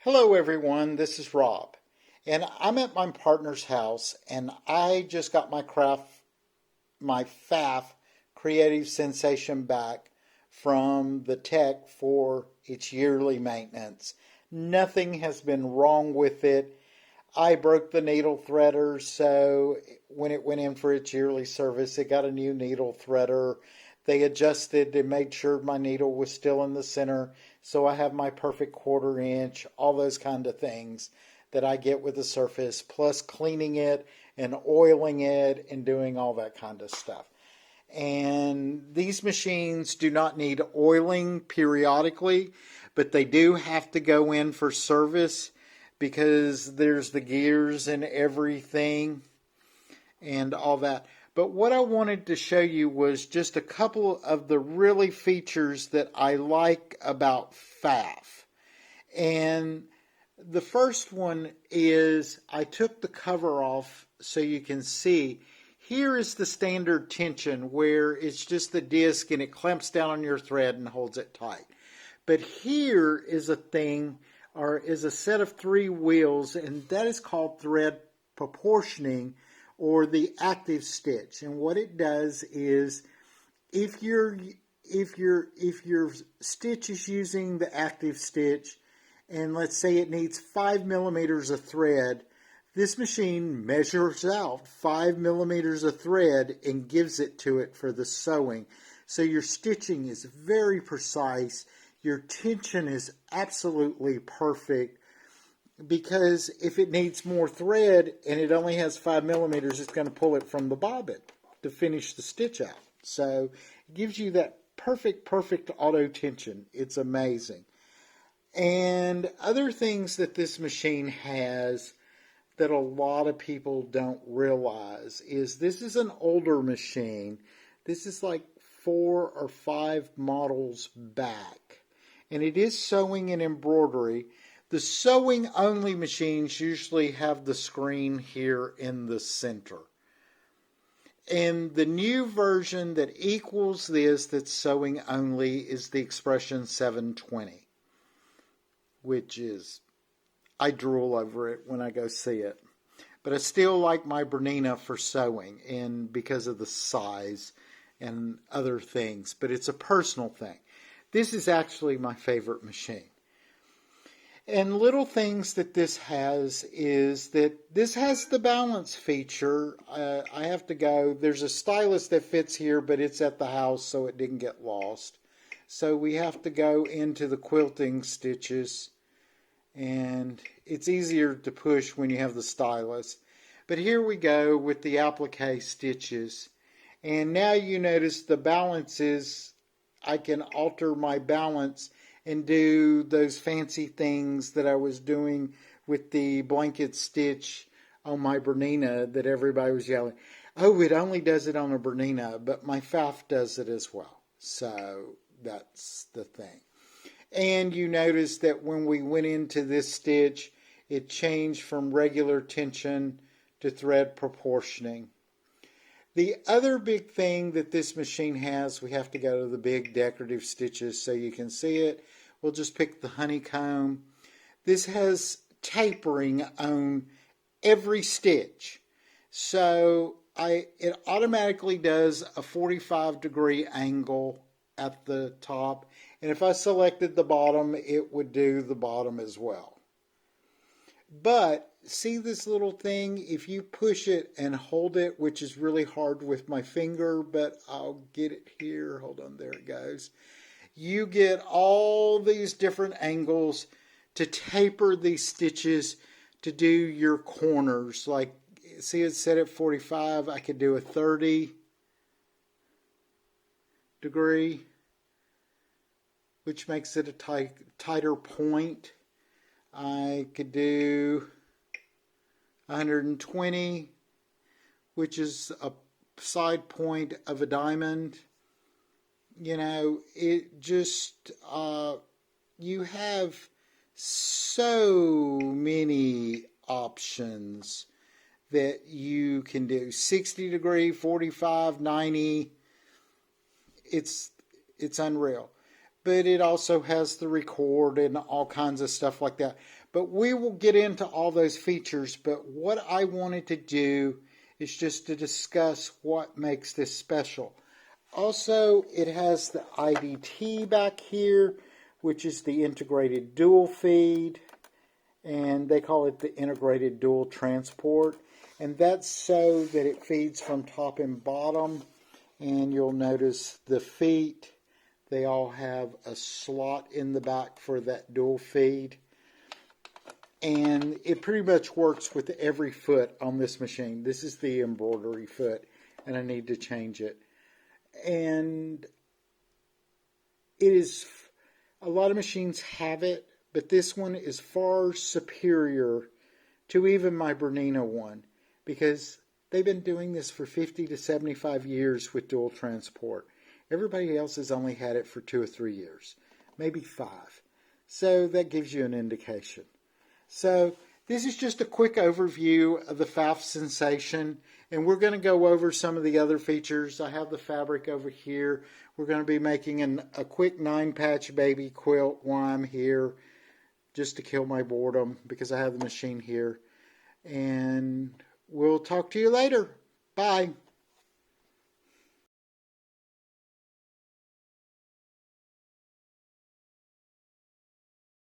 Hello everyone, this is Rob, and I'm at my partner's house, and I just got my Pfaff Creative Sensation back from the tech for its yearly maintenance. Nothing has been wrong with it. I broke the needle threader, so when it went in for its yearly service, it got a new needle threader. They adjusted and made sure my needle was still in the center, so I have my perfect 1/4 inch, all those kind of things that I get with the surface, plus cleaning it and oiling it and doing all that kind of stuff. And these machines do not need oiling periodically, but they do have to go in for service because there's the gears and everything and all that. But what I wanted to show you was just a couple of the really features that I like about Pfaff. And the first one is I took the cover off so you can see. Here is the standard tension where it's just the disc and it clamps down on your thread and holds it tight. But here is a thing, or is a set of 3 wheels, and that is called thread proportioning, or the active stitch. And what it does is if your stitch is using the active stitch, and let's say it needs 5 millimeters of thread, this machine measures out 5 millimeters of thread and gives it to it for the sewing. So your stitching is very precise. Your tension is absolutely perfect, because if it needs more thread and it only has 5 millimeters, it's going to pull it from the bobbin to finish the stitch out. So it gives you that perfect auto tension. It's amazing. And other things that this machine has that a lot of people don't realize is this is an older machine. This is like 4 or 5 models back. And it is sewing and embroidery. The sewing only machines usually have the screen here in the center. And the new version that equals this that's sewing only is the Expression 720, which is, I drool over it when I go see it. But I still like my Bernina for sewing, and because of the size and other things. But it's a personal thing. This is actually my favorite machine. And little things that this has is that this has the balance feature. I have to go. There's a stylus that fits here, but it's at the house, so it didn't get lost. So we have to go into the quilting stitches, and it's easier to push when you have the stylus. But here we go with the applique stitches. And now you notice the balance is, I can alter my balance and do those fancy things that I was doing with the blanket stitch on my Bernina that everybody was yelling, oh, it only does it on a Bernina, but my Pfaff does it as well. So that's the thing. And you notice that when we went into this stitch, it changed from regular tension to thread proportioning. The other big thing that this machine has, we have to go to the big decorative stitches so you can see it. We'll just pick the honeycomb. This has tapering on every stitch. So it automatically does a 45-degree angle at the top. And if I selected the bottom, it would do the bottom as well. But see this little thing? If you push it and hold it, which is really hard with my finger, but I'll get it here. Hold on, there it goes. You get all these different angles to taper these stitches to do your corners. Like, see, it's set at 45. I could do a 30-degree, which makes it a tighter point. I could do 120, which is a side point of a diamond. You know, it just, you have so many options that you can do. 60-degree, 45, 90, it's unreal. But it also has the record and all kinds of stuff like that. But we will get into all those features. But what I wanted to do is just to discuss what makes this special. Also, it has the IDT back here, which is the integrated dual feed, and they call it the integrated dual transport. And that's so that it feeds from top and bottom. And you'll notice the feet, they all have a slot in the back for that dual feed. And it pretty much works with every foot on this machine. This is the embroidery foot, and I need to change it. And it is, a lot of machines have it, but this one is far superior to even my Bernina one, because they've been doing this for 50 to 75 years with dual transport. Everybody else has only had it for 2 or 3 years, maybe 5. So that gives you an indication. So this is just a quick overview of the Pfaff Sensation, and we're going to go over some of the other features. I have the fabric over here. We're going to be making a quick 9-patch baby quilt while I'm here, just to kill my boredom, because I have the machine here. And we'll talk to you later. Bye.